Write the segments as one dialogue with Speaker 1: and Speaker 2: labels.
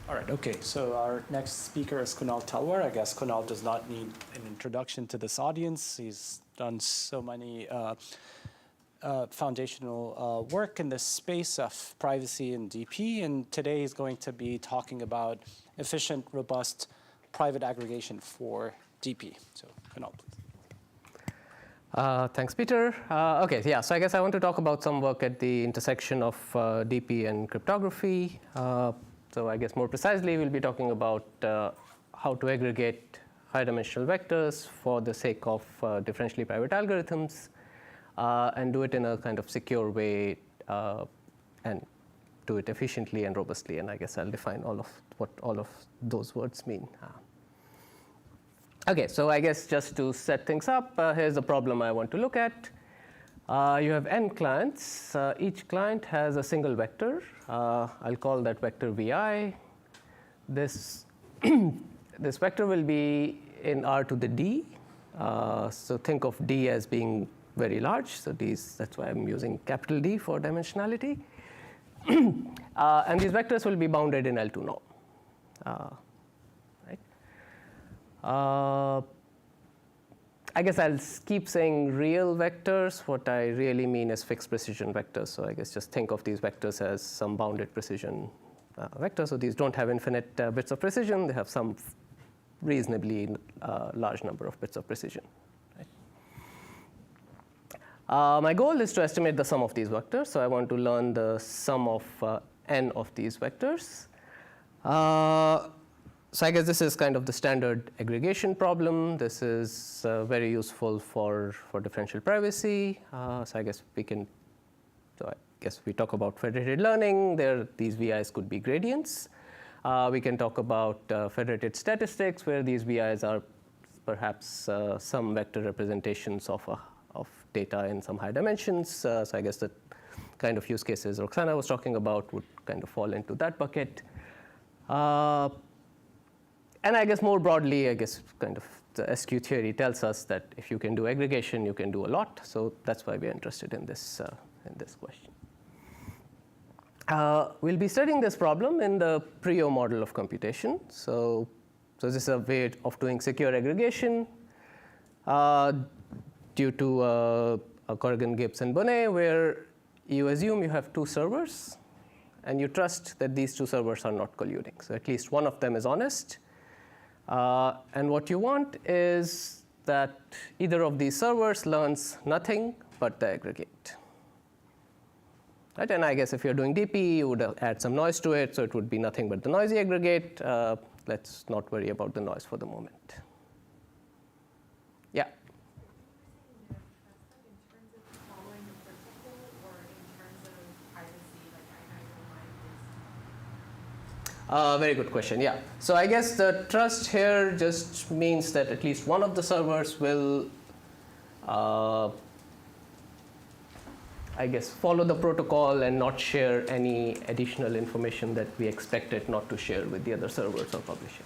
Speaker 1: All right, okay, so our next speaker is Kunal Talwar. I guess Kunal does not need an introduction to this audience. He's done so many foundational work in this space of privacy and DP, and today he's going to be talking about efficient, robust private aggregation for DP. So Kunal, please.
Speaker 2: Thanks, Peter. Okay, yeah, so I guess I want to talk about some work at the intersection of DP and cryptography. So I guess more precisely, we'll be talking about how to aggregate high-dimensional vectors for the sake of differentially private algorithms and do it in a kind of secure way and do it efficiently and robustly. And I guess I'll define all of what all of those words mean. Okay, so I guess just to set things up, here's the problem I want to look at. You have n clients. Each client has a single vector. I'll call that vector vi. This, this vector will be in R to the d. So think of d as being very large. So that's why I'm using capital D for dimensionality. And these vectors will be bounded in L2 norm. I guess I'll keep saying real vectors. What I really mean is fixed precision vectors. So I guess just think of these vectors as some bounded precision vectors. So these don't have infinite bits of precision. They have some reasonably large number of bits of precision. Right? My goal is to estimate the sum of these vectors. So I want to learn the sum of n of these vectors. So I guess this is kind of the standard aggregation problem. This is very useful for differential privacy. So I guess we talk about federated learning. These VIs could be gradients. We can talk about federated statistics, where these VIs are perhaps some vector representations of data in some high dimensions. So I guess the kind of use cases Roxana was talking about would kind of fall into that bucket. And I guess more broadly, I guess kind of the SQ theory tells us that if you can do aggregation, you can do a lot. So that's why we're interested in this question. We'll be studying this problem in the PRIO model of computation. So this is a way of doing secure aggregation due to Corrigan, Gibbs, and Bonnet, where you assume you have two servers, and you trust that these two servers are not colluding. So at least one of them is honest. And what you want is that either of these servers learns nothing but the aggregate. Right? And I guess if you're doing DP, you would add some noise to it, so it would be nothing but the noisy aggregate. Let's not worry about the noise for the moment. Yeah? Very good question, yeah. So I guess the trust here just means that at least one of the servers will, I guess, follow the protocol and not share any additional information that we expect it not to share with the other servers or publish it.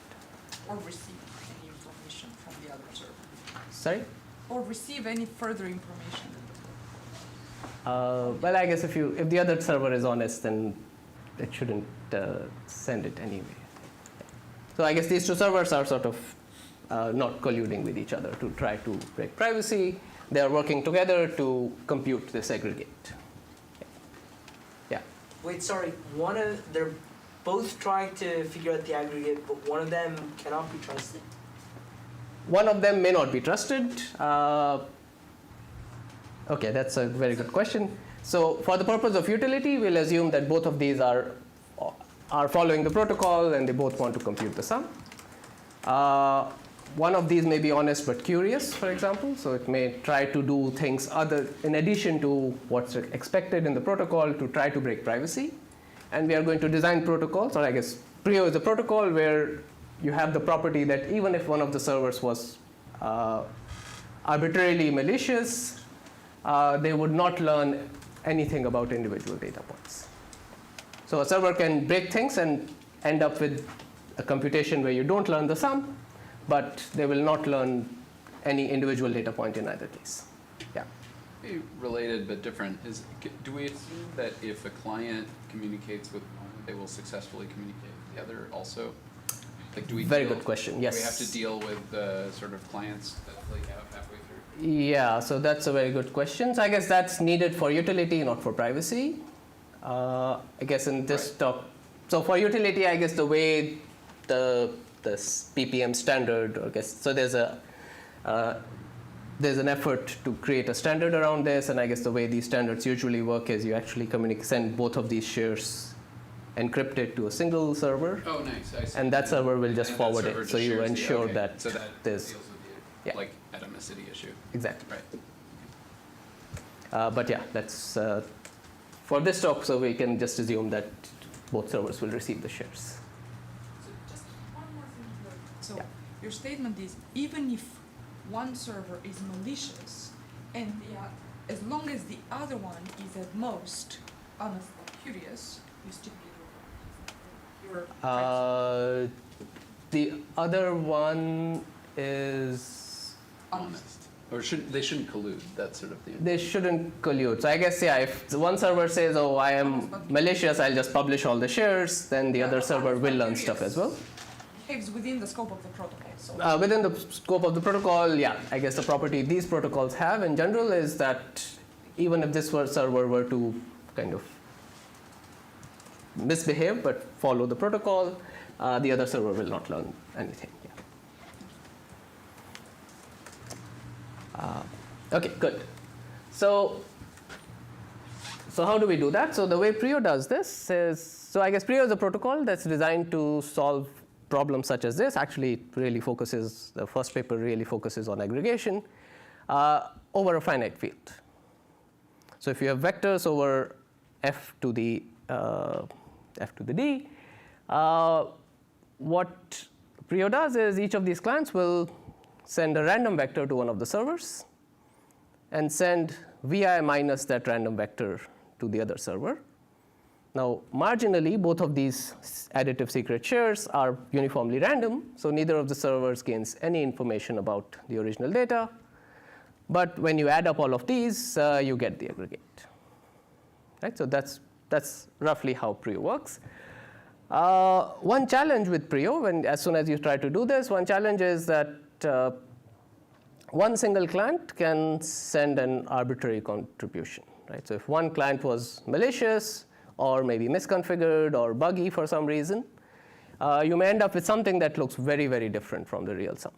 Speaker 3: Or receive any information from the other server.
Speaker 2: Sorry?
Speaker 3: Or receive any further information.
Speaker 2: Well, I guess if the other server is honest, then it shouldn't send it anyway. So I guess these two servers are sort of not colluding with each other to try to break privacy. They are working together to compute this aggregate. Yeah.
Speaker 4: Wait, sorry. They're both trying to figure out the aggregate, but one of them cannot be trusted?
Speaker 2: One of them may not be trusted. Okay, that's a very good question. So for the purpose of utility, we'll assume that both of these are following the protocol and they both want to compute the sum. One of these may be honest but curious, for example. So it may try to do things in addition to what's expected in the protocol to try to break privacy. And we are going to design protocols, or I guess PRIO is a protocol where you have the property that even if one of the servers was arbitrarily malicious, they would not learn anything about individual data points. So a server can break things and end up with a computation where you don't learn the sum, but they will not learn any individual data point in either case. Yeah.
Speaker 5: Related but different. Do we assume that if a client communicates with one, they will successfully communicate with together also? Like, do we
Speaker 2: Very
Speaker 5: deal-
Speaker 2: good question,
Speaker 5: Do we have
Speaker 2: yes.
Speaker 5: to deal with sort of clients that flake out halfway through?
Speaker 2: Yeah, so that's a very good question. So I guess that's needed for utility, not for privacy. I guess in this
Speaker 5: Right.
Speaker 2: talk, so for utility, I guess the way the PPM standard, I guess, so there's an effort to create a standard around this, and I guess the way these standards usually work is you actually send both of these shares encrypted to a single server,
Speaker 5: Oh, nice. I see.
Speaker 2: and that server will just
Speaker 5: And that
Speaker 2: forward
Speaker 5: server
Speaker 2: it. So
Speaker 5: just
Speaker 2: you
Speaker 5: shares the-
Speaker 2: ensure
Speaker 5: okay.
Speaker 2: that
Speaker 5: So that
Speaker 2: there's
Speaker 5: deals with the
Speaker 2: yeah.
Speaker 5: like atomicity issue.
Speaker 2: exactly.
Speaker 5: Right.
Speaker 2: But yeah, that's for this talk, so we can just assume that both servers will receive the shares.
Speaker 3: So just one more thing here. So
Speaker 2: Yeah.
Speaker 3: your statement is even if one server is malicious and as long as the other one is at most honest or curious, you still get your
Speaker 2: The other one is
Speaker 3: honest.
Speaker 5: Or they shouldn't collude. That's sort of the.
Speaker 2: they shouldn't collude. So I guess yeah, if the one server says, "Oh, I am malicious, I'll just publish all the shares," then the
Speaker 3: Yeah,
Speaker 2: other
Speaker 3: but
Speaker 2: server
Speaker 3: honest
Speaker 2: will
Speaker 3: or
Speaker 2: learn stuff as well.
Speaker 3: Behaves within the scope of the protocol. So
Speaker 2: Within the scope of the protocol, yeah, I guess the property these protocols have in general is that even if this server were to kind of misbehave but follow the protocol, the other server will not learn anything. Yeah. Okay, good. So how do we do that? So the way Prio does this is, so I guess Prio is a protocol that's designed to solve problems such as this. Actually, it really focuses, the first paper really focuses on aggregation over a finite field. So if you have vectors over f to the d, what Prio does is each of these clients will send a random vector to one of the servers and send vi minus that random vector to the other server. Now, marginally, both of these additive secret shares are uniformly random, so neither of the servers gains any information about the original data. But when you add up all of these, you get the aggregate. Right? So that's roughly how Prio works. One challenge with Prio, as soon as you try to do this, one challenge is that one single client can send an arbitrary contribution. Right? So if one client was malicious, or maybe misconfigured, or buggy for some reason, you may end up with something that looks very, very different from the real sum.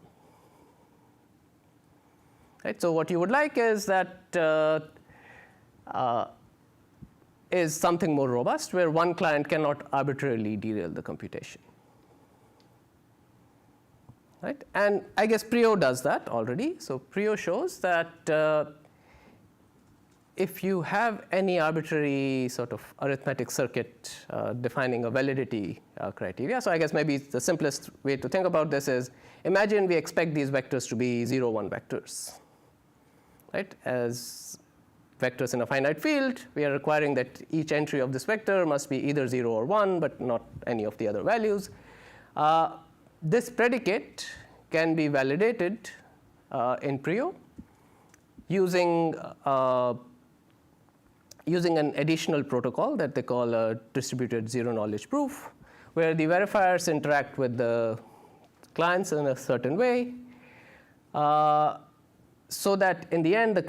Speaker 2: Right? So what you would like is that is something more robust, where one client cannot arbitrarily derail the computation. Right? And I guess Prio does that already. So Prio shows that if you have any arbitrary sort of arithmetic circuit defining a validity criteria, so I guess maybe the simplest way to think about this is, imagine we expect these vectors to be 0, 1 vectors. Right? As vectors in a finite field, we are requiring that each entry of this vector must be either 0 or 1, but not any of the other values. This predicate can be validated in Prio using an additional protocol that they call a distributed zero-knowledge proof, where the verifiers interact with the clients in a certain way, so that in the end, the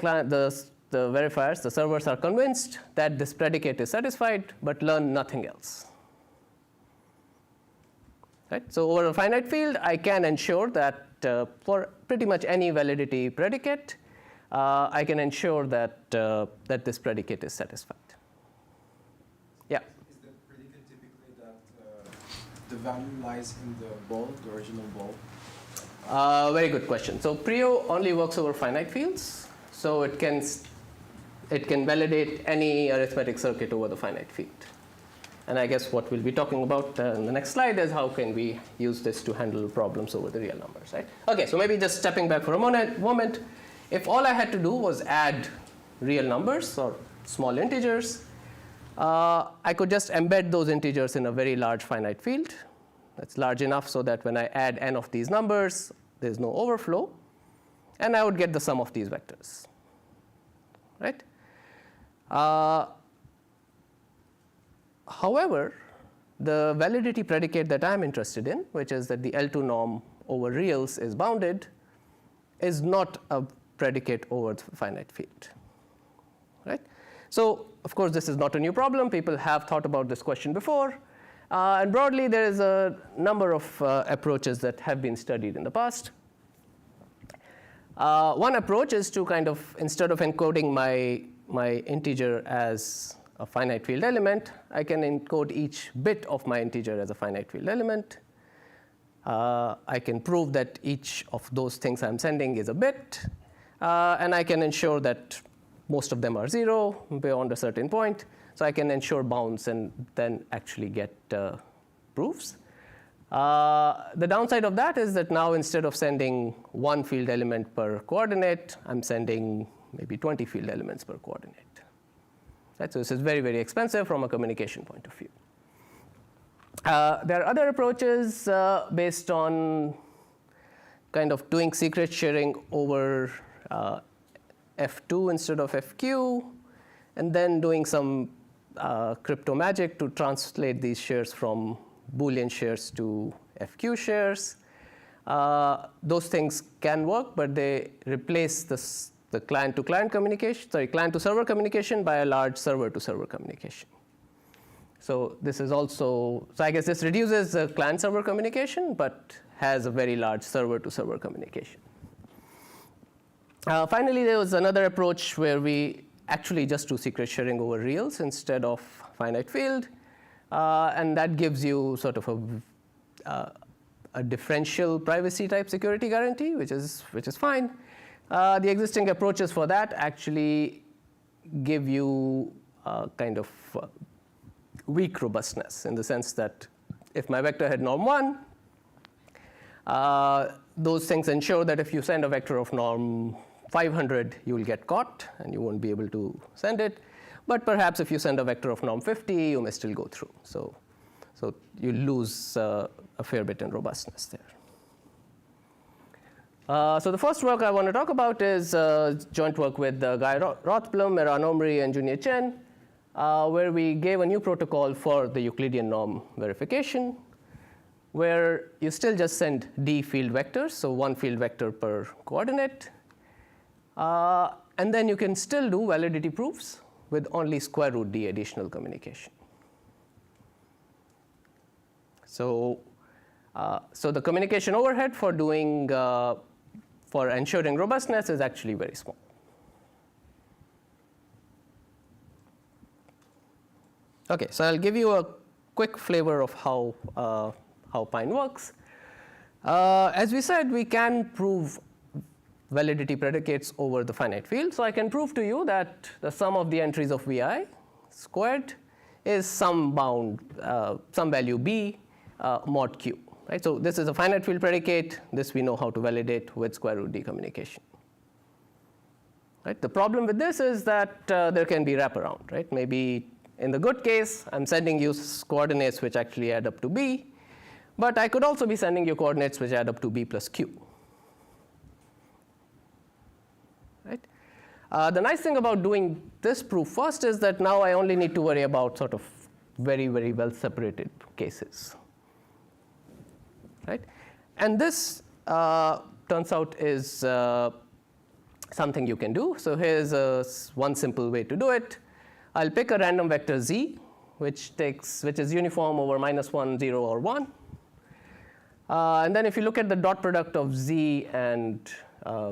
Speaker 2: verifiers, the servers, are convinced that this predicate is satisfied, but learn nothing else. Right? So over a finite field, I can ensure that for pretty much any validity predicate, I can ensure that that this predicate is satisfied. Yeah.
Speaker 6: Is the predicate typically that the value lies in the ball, the original ball?
Speaker 2: Very good question. So Prio only works over finite fields, so it can validate any arithmetic circuit over the finite field. And I guess what we'll be talking about in the next slide is how can we use this to handle problems over the real numbers, right? Okay, so maybe just stepping back for a moment, if all I had to do was add real numbers or small integers, I could just embed those integers in a very large finite field. That's large enough so that when I add n of these numbers, there's no overflow, and I would get the sum of these vectors, right? However, the validity predicate that I'm interested in, which is that the L2 norm over reals is bounded, is not a predicate over the finite field. Right? So, of course, this is not a new problem. People have thought about this question before. And broadly, there is a number of approaches that have been studied in the past. One approach is to kind of, instead of encoding my integer as a finite field element, I can encode each bit of my integer as a finite field element. I can prove that each of those things I'm sending is a bit. And I can ensure that most of them are 0 beyond a certain point. So I can ensure bounds and then actually get proofs. The downside of that is that now instead of sending one field element per coordinate, I'm sending maybe 20 field elements per coordinate. Right? So this is very, very expensive from a communication point of view. There are other approaches based on kind of doing secret sharing over F2 instead of FQ, and then doing some crypto magic to translate these shares from Boolean shares to FQ shares. Those things can work, but they replace the client-to-client communication, client-to-server communication by a large server-to-server communication. So this is also, so I guess this reduces the client-server communication, but has a very large server-to-server communication. Finally, there was another approach where we actually just do secret sharing over reals instead of finite field. And that gives you sort of a differential privacy type security guarantee, which is fine. The existing approaches for that actually give you kind of weak robustness in the sense that if my vector had norm 1, those things ensure that if you send a vector of norm 500, you will get caught and you won't be able to send it. But perhaps if you send a vector of norm 50, you may still go through. So you lose a fair bit in robustness there. So the first work I want to talk about is joint work with Guy Rothblum, Eran Omri, and Junior Chen, where we gave a new protocol for the Euclidean norm verification, where you still just send d field vectors, so one field vector per coordinate. And then you can still do validity proofs with only square root d additional communication. So the communication overhead for doing for ensuring robustness is actually very small. Okay, so I'll give you a quick flavor of how Pine works. As we said, we can prove validity predicates over the finite field. So I can prove to you that the sum of the entries of vi squared is some bound, some value b mod q. Right? So this is a finite field predicate. This we know how to validate with square root d communication. Right? The problem with this is that there can be wraparound. Right? Maybe in the good case, I'm sending you coordinates which actually add up to b. But I could also be sending you coordinates which add up to b plus q. Right? The nice thing about doing this proof first is that now I only need to worry about sort of very, very well separated cases. Right? And this turns out is something you can do. So here's one simple way to do it. I'll pick a random vector z, which is uniform over -1, 0, or 1. And then if you look at the dot product of z and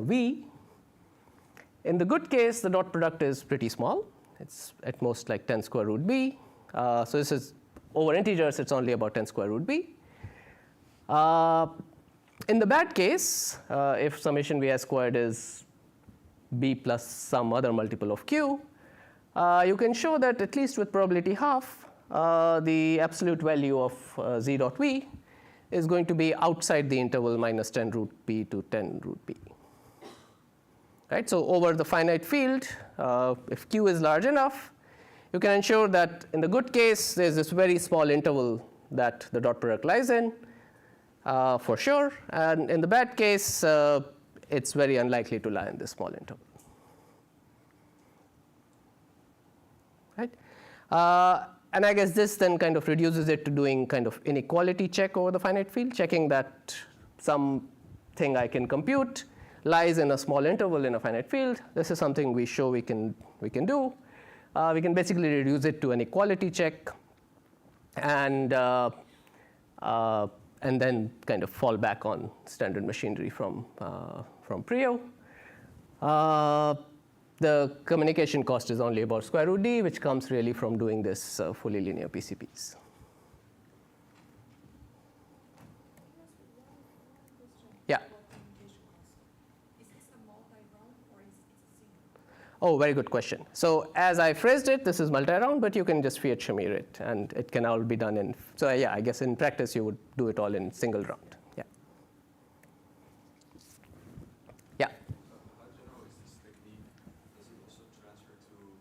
Speaker 2: v, in the good case, the dot product is pretty small. It's at most like 10 square root b. So this is over integers, it's only about 10 square root b. In the bad case, if summation vi squared is b plus some other multiple of q, you can show that at least with probability half, the absolute value of z dot v is going to be outside the interval minus 10 root b to 10 root b. Right? So over the finite field, if q is large enough, you can ensure that in the good case, there's this very small interval that the dot product lies in, for sure. And in the bad case, it's very unlikely to lie in this small interval. Right? And I guess this then kind of reduces it to doing kind of inequality check over the finite field, checking that something I can compute lies in a small interval in a finite field. This is something we show we can do. We can basically reduce it to an equality check and then kind of fall back on standard machinery from Prio. The communication cost is only about square root d, which comes really from doing this fully linear PCPs. Yeah. Oh, very good question. So as I phrased it, this is multi-round, but you can just Fiat Shamir it, and it can all be done in. So yeah, I guess in practice you would do it all in single round. Yeah. Yeah.
Speaker 7: How general is this technique? Does it also transfer to,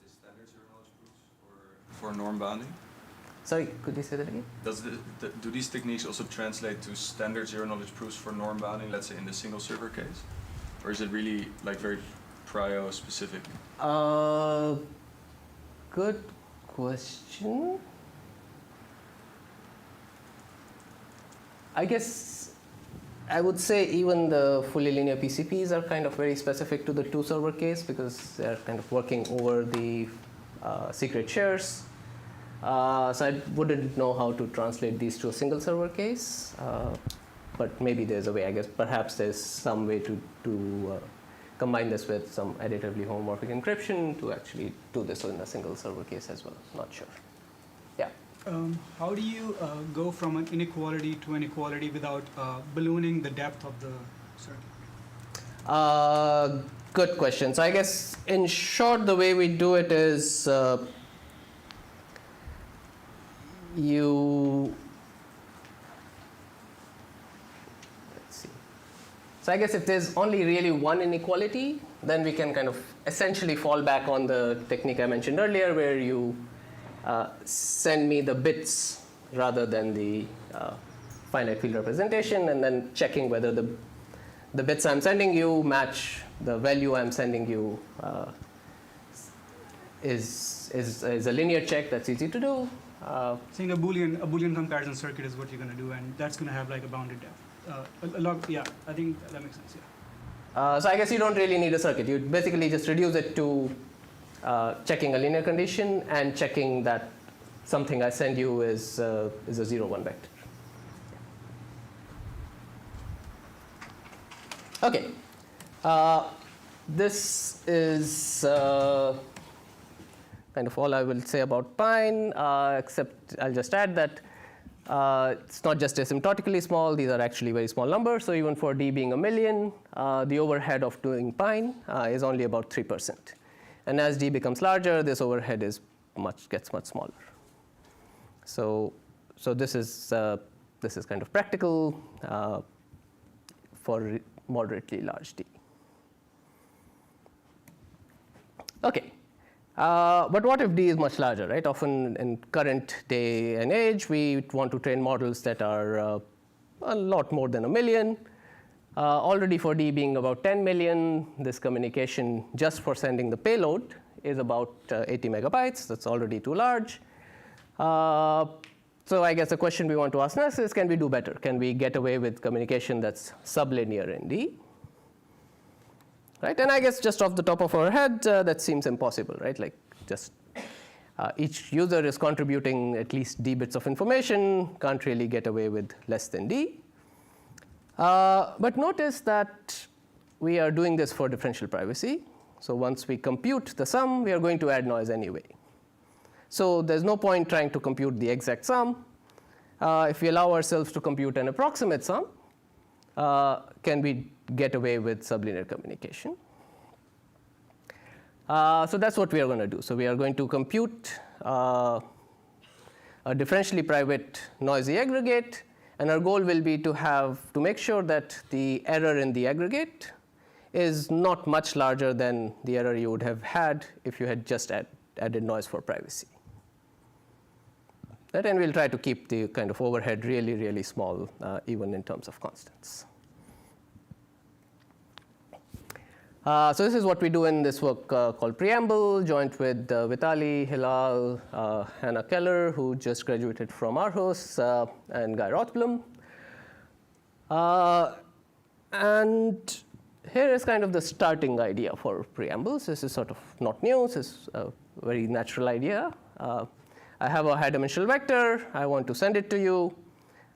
Speaker 7: say, standard zero knowledge proofs for norm bounding?
Speaker 2: Sorry, could you say that again?
Speaker 7: Do these techniques also translate to standard zero knowledge proofs for norm bounding, let's say in the single server case? Or is it really like very Prio specific?
Speaker 2: Good question. I guess I would say even the fully linear PCPs are kind of very specific to the two server case because they're kind of working over the secret shares. So I wouldn't know how to translate these to a single server case, but maybe there's a way. I guess perhaps there's some way to combine this with some additively homomorphic encryption to actually do this in a single server case as well. Not sure. Yeah.
Speaker 8: How do you go from an inequality to an equality without ballooning the depth of the circuit?
Speaker 2: Good question. So I guess in short, the way we do it is So I guess if there's only really one inequality, then we can kind of essentially fall back on the technique I mentioned earlier, where you send me the bits rather than the finite field representation, and then checking whether the bits I'm sending you match the value I'm sending you is a linear check that's easy to do.
Speaker 8: Saying a Boolean comparison circuit is what you're going to do, and that's going to have like a bounded depth. Yeah, I think that makes sense. Yeah.
Speaker 2: So I guess you don't really need a circuit. You basically just reduce it to checking a linear condition and checking that something I send you is a 0-1 vector. Okay. This is kind of all I will say about Pine, except I'll just add that it's not just asymptotically small. These are actually very small numbers. So even for d being 1 million, the overhead of doing Pine is only about 3%. And as d becomes larger, this overhead gets much smaller. So this is kind of practical for moderately large d. Okay. But what if d is much larger, right? Often in current day and age, we want to train models that are a lot more than 1 million. Already for d being about 10 million, this communication just for sending the payload is about 80 megabytes. That's already too large. So I guess the question we want to ask next is, can we do better? Can we get away with communication that's sublinear in d? Right? And I guess just off the top of our head, that seems impossible, right? Like just each user is contributing at least d bits of information, can't really get away with less than d. But notice that we are doing this for differential privacy. So once we compute the sum, we are going to add noise anyway. So there's no point trying to compute the exact sum. If we allow ourselves to compute an approximate sum, can we get away with sublinear communication? So that's what we are going to do. So we are going to compute a differentially private noisy aggregate, and our goal will be to make sure that the error in the aggregate is not much larger than the error you would have had if you had just added noise for privacy. Right? And we'll try to keep the kind of overhead really, really small, even in terms of constants. So this is what we do in this work called Preamble, joint with Vitali, Hilal, Hannah Keller, who just graduated from Aarhus, and Guy Rothblum. And here is kind of the starting idea for preambles. This is sort of not new. This is a very natural idea. I have a high-dimensional vector. I want to send it to you.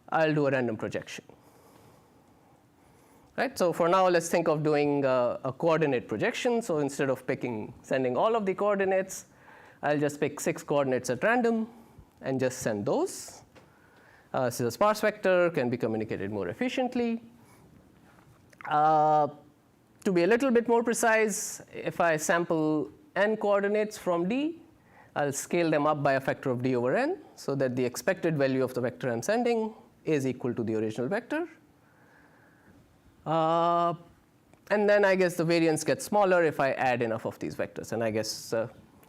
Speaker 2: I'll do a random projection. Right? So for now, let's think of doing a coordinate projection. So instead of sending all of the coordinates, I'll just pick 6 coordinates at random and just send those. This is a sparse vector, can be communicated more efficiently. To be a little bit more precise, if I sample n coordinates from D, I'll scale them up by a factor of D over n so that the expected value of the vector I'm sending is equal to the original vector. And then I guess the variance gets smaller if I add enough of these vectors. And I guess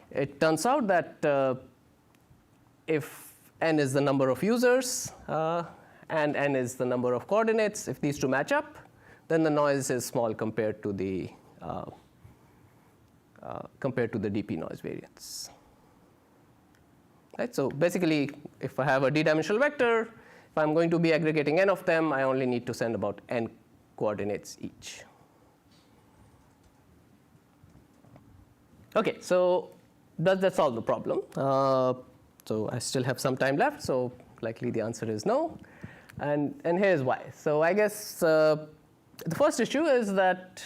Speaker 2: it turns out that if n is the number of users and n is the number of coordinates, if these two match up, then the noise is small compared to the DP noise variance. Right? So basically, if I have a d-dimensional vector, if I'm going to be aggregating n of them, I only need to send about n coordinates each. Okay, so does that solve the problem? So I still have some time left, so likely the answer is no. And here's why. So I guess the first issue is that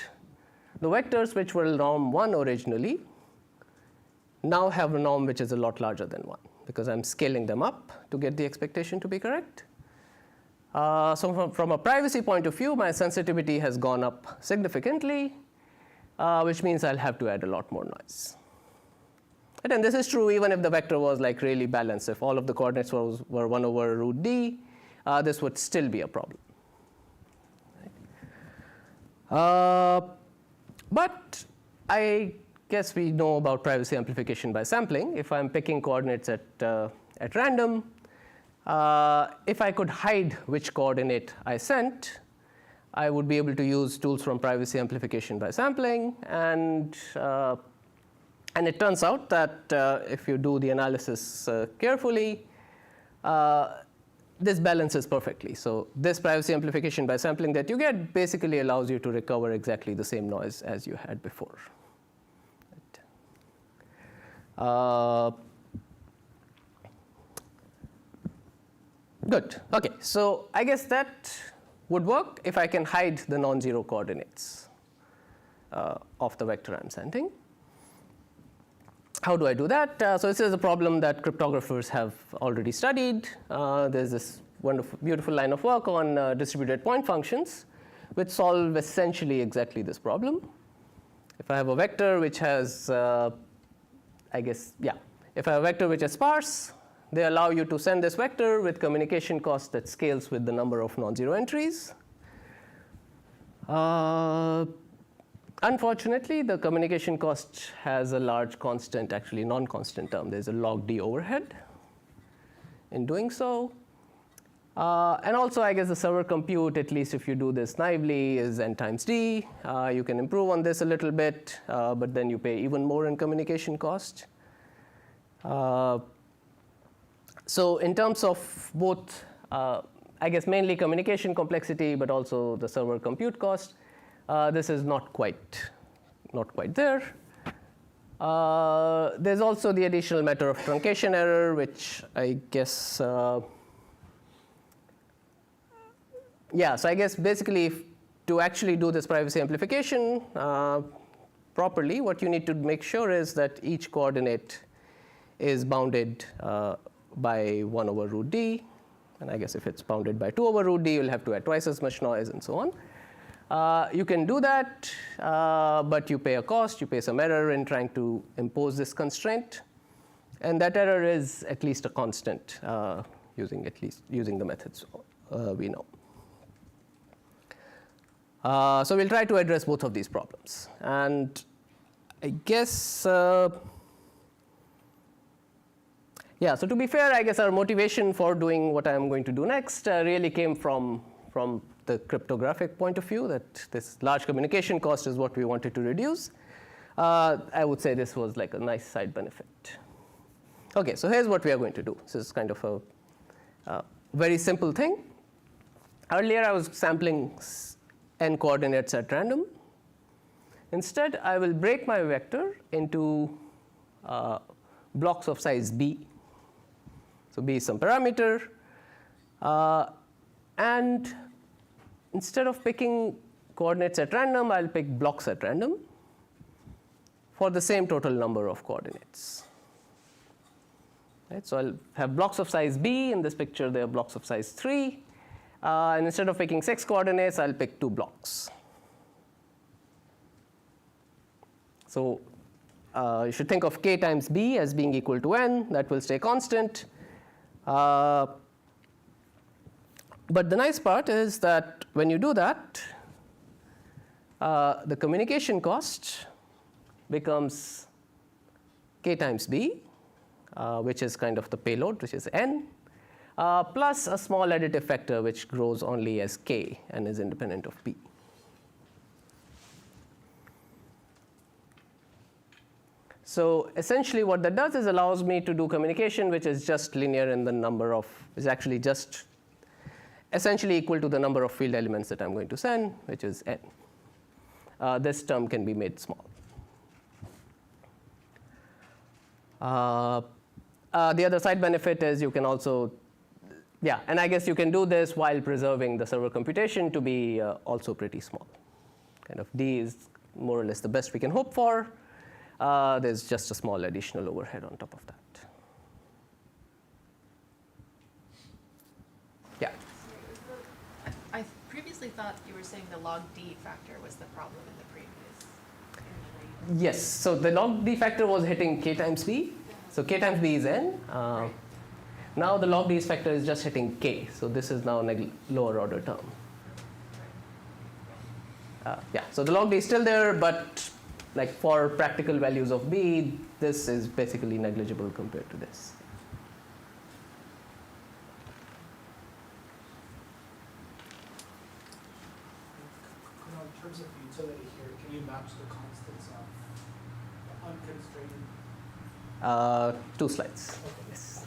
Speaker 2: the vectors which were norm 1 originally now have a norm which is a lot larger than 1, because I'm scaling them up to get the expectation to be correct. So from a privacy point of view, my sensitivity has gone up significantly, which means I'll have to add a lot more noise. And this is true even if the vector was like really balanced. If all of the coordinates were 1 over root d, this would still be a problem. But I guess we know about privacy amplification by sampling. If I'm picking coordinates at random, if I could hide which coordinate I sent, I would be able to use tools from privacy amplification by sampling. And it turns out that if you do the analysis carefully, this balances perfectly. So this privacy amplification by sampling that you get basically allows you to recover exactly the same noise as you had before. Good. Okay. So I guess that would work if I can hide the non-zero coordinates of the vector I'm sending. How do I do that? So this is a problem that cryptographers have already studied. There's this wonderful, beautiful line of work on distributed point functions, which solve essentially exactly this problem. If I have a vector which has, if I have a vector which is sparse, they allow you to send this vector with communication cost that scales with the number of non-zero entries. Unfortunately, the communication cost has a large constant, actually non-constant term. There's a log d overhead in doing so. And also, I guess the server compute, at least if you do this naively, is n times d. You can improve on this a little bit, but then you pay even more in communication cost. So in terms of both, I guess mainly communication complexity, but also the server compute cost, this is not quite there. There's also the additional matter of truncation error, which I guess, so I guess basically to actually do this privacy amplification properly, what you need to make sure is that each coordinate is bounded by 1 over root d. And I guess if it's bounded by 2 over root d, you'll have to add twice as much noise and so on. You can do that, but you pay a cost. You pay some error in trying to impose this constraint. And that error is at least a constant using the methods we know. So we'll try to address both of these problems. And I guess, so to be fair, I guess our motivation for doing what I'm going to do next really came from the cryptographic point of view, that this large communication cost is what we wanted to reduce, I would say this was like a nice side benefit. Okay, so here's what we are going to do. This is kind of a very simple thing. Earlier, I was sampling n coordinates at random. Instead, I will break my vector into blocks of size b. So b is some parameter. And instead of picking coordinates at random, I'll pick blocks at random for the same total number of coordinates. Right, so I'll have blocks of size b. In this picture, they are blocks of size 3. And instead of picking 6 coordinates, I'll pick 2 blocks. So you should think of k times b as being equal to n. That will stay constant. But the nice part is that when you do that, the communication cost becomes k times b, which is kind of the payload, which is n, plus a small additive factor which grows only as k and is independent of b. So essentially what that does is allows me to do communication which is just linear in the number of, is actually just essentially equal to the number of field elements that I'm going to send, which is n. This term can be made small. The other side benefit is you can also, and I guess you can do this while preserving the server computation to be also pretty small. Kind of d is more or less the best we can hope for. There's just a small additional overhead on top of that. Yeah?
Speaker 9: I previously thought you were saying the log d factor was the problem in the previous.
Speaker 2: Yes, so the log d factor was hitting k times b. So k times b is n. Now the log d factor is just hitting k. So this is now a lower order term. So the log d is still there, but like for practical values of b, this is basically negligible compared to this.
Speaker 10: In terms of utility here, can you match the constants of unconstrained?
Speaker 2: 2 slides. Yes.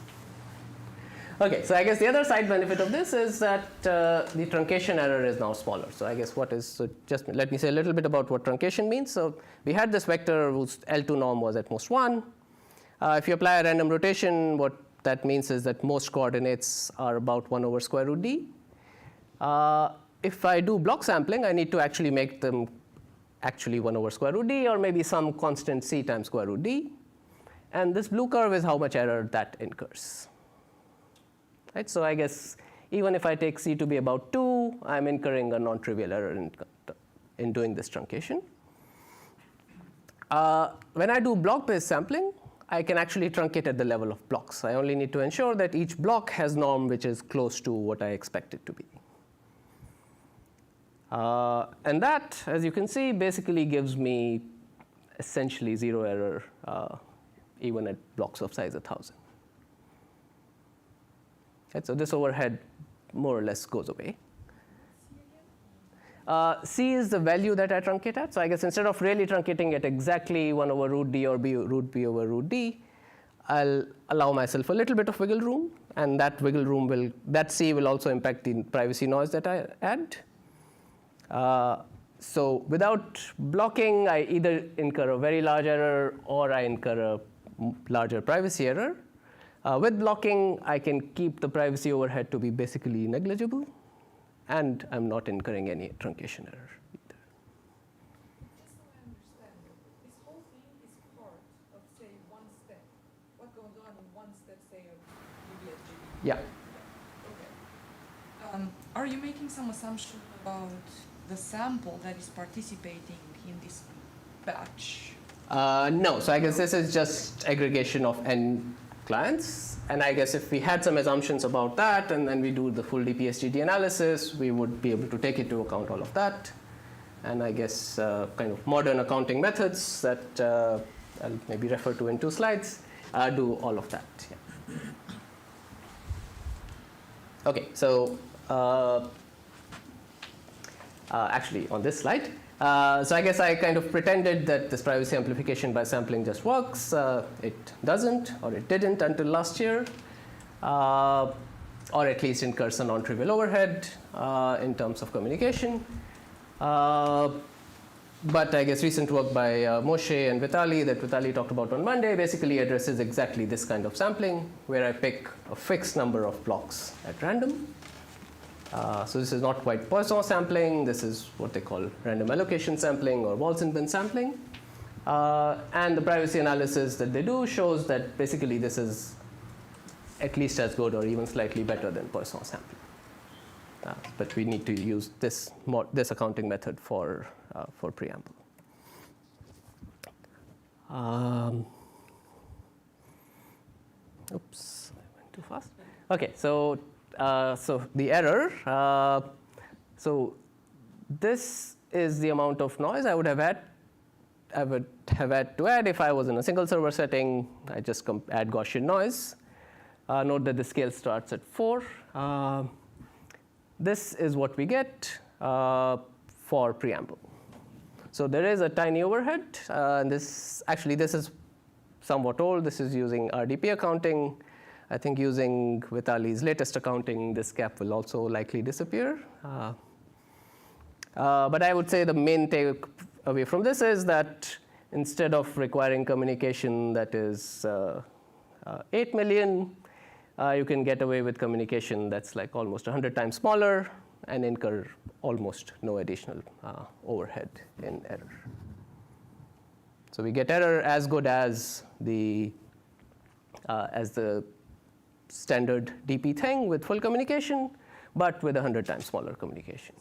Speaker 2: Okay, so I guess the other side benefit of this is that the truncation error is now smaller. So I guess what is, so just let me say a little bit about what truncation means. So we had this vector whose L2 norm was at most 1. If you apply a random rotation, what that means is that most coordinates are about 1 over square root d. If I do block sampling, I need to actually make them actually 1 over square root d, or maybe some constant c times square root d. And this blue curve is how much error that incurs. Right? So I guess even if I take c to be about 2, I'm incurring a non-trivial error in doing this truncation. When I do block-based sampling, I can actually truncate at the level of blocks. I only need to ensure that each block has norm which is close to what I expect it to be. And that, as you can see, basically gives me essentially 0 error even at blocks of size 1,000. Right, so this overhead more or less goes away. C is the value that I truncate at. So I guess instead of really truncating at exactly 1 over root d or root b over root d, I'll allow myself a little bit of wiggle room, and that wiggle room that C will also impact the privacy noise that I add. So without blocking, I either incur a very large error or I incur a larger privacy error. With blocking, I can keep the privacy overhead to be basically negligible, and I'm not incurring any truncation error either.
Speaker 3: Just so I understand, this whole thing is part of, say, one step. What goes on in one step, say, of GBSGB?
Speaker 2: Yeah.
Speaker 3: Okay. Are you making some assumption about the sample that is participating in this batch?
Speaker 2: No. So I guess this is just aggregation of n clients. And I guess if we had some assumptions about that, and then we do the full DPSGD analysis, we would be able to take into account all of that. And I guess kind of modern accounting methods that I'll maybe refer to in 2 slides do all of that. Yeah. Okay, so actually on this slide. So I guess I kind of pretended that this privacy amplification by sampling just works. It doesn't, or it didn't until last year, or at least incurs a non-trivial overhead in terms of communication. But I guess recent work by Moshe and Vitali that Vitali talked about on Monday basically addresses exactly this kind of sampling, where I pick a fixed number of blocks at random. So this is not quite Poisson sampling. This is what they call random allocation sampling or walls in bin sampling. And the privacy analysis that they do shows that basically this is at least as good or even slightly better than Poisson sampling. But we need to use this accounting method for preamble. Oops, I went too fast. Okay, so the error. So this is the amount of noise I would have had to add if I was in a single server setting. I just add Gaussian noise. Note that the scale starts at 4. This is what we get for preamble. So there is a tiny overhead. And this is somewhat old. This is using RDP accounting. I think using Vitali's latest accounting, this gap will also likely disappear. But I would say the main takeaway from this is that instead of requiring communication that is 8 million, you can get away with communication that's like almost 100 times smaller and incur almost no additional overhead in error. So we get error as good as the standard DP thing with full communication, but with 100 times smaller communication.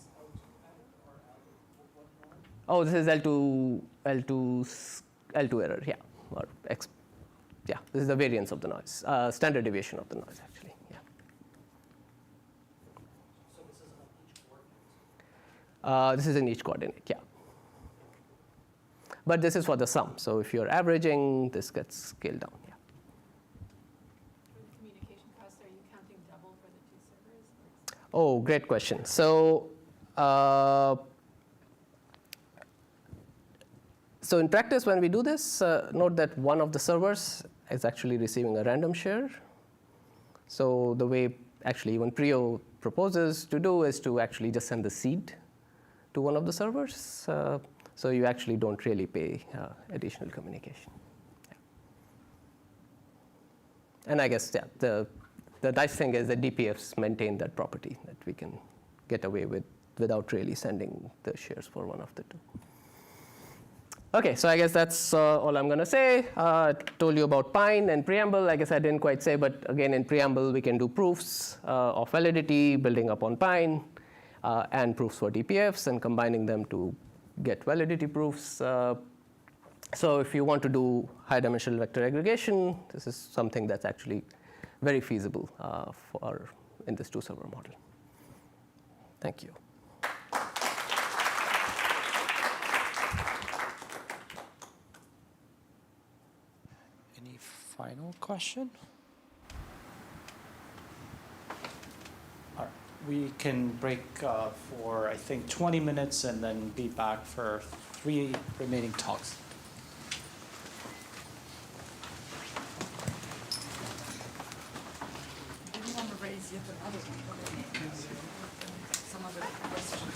Speaker 2: Oh, this is L2 error, yeah, or X. Yeah, this is the variance of the noise, standard deviation of the noise, actually. Yeah.
Speaker 10: So this is on each coordinate?
Speaker 2: This is in each coordinate, yeah. But this is for the sum. So if you're averaging, this gets scaled down, yeah.
Speaker 9: For the communication costs, are you counting double for the 2 servers?
Speaker 2: Oh, great question. So, so in practice, when we do this, note that one of the servers is actually receiving a random share. So the way actually even Prio proposes to do is to actually just send the seed to one of the servers. So you actually don't really pay additional communication. Yeah. And I guess the nice thing is that DPFs maintain that property that we can get away with without really sending the shares for one of the 2. Okay, so I guess that's all I'm going to say. I told you about Pine and preamble. I guess I didn't quite say, but again, in preamble, we can do proofs of validity, building up on Pine, and proofs for DPFs, and combining them to get validity proofs. So if you want to do high-dimensional vector aggregation, this is something that's actually very feasible in this 2-server model. Thank you.
Speaker 1: Any final question? All right, we can break for, I think, 20 minutes and then be back for 3 remaining talks.
Speaker 3: Do you want to raise yet another one? Some other question?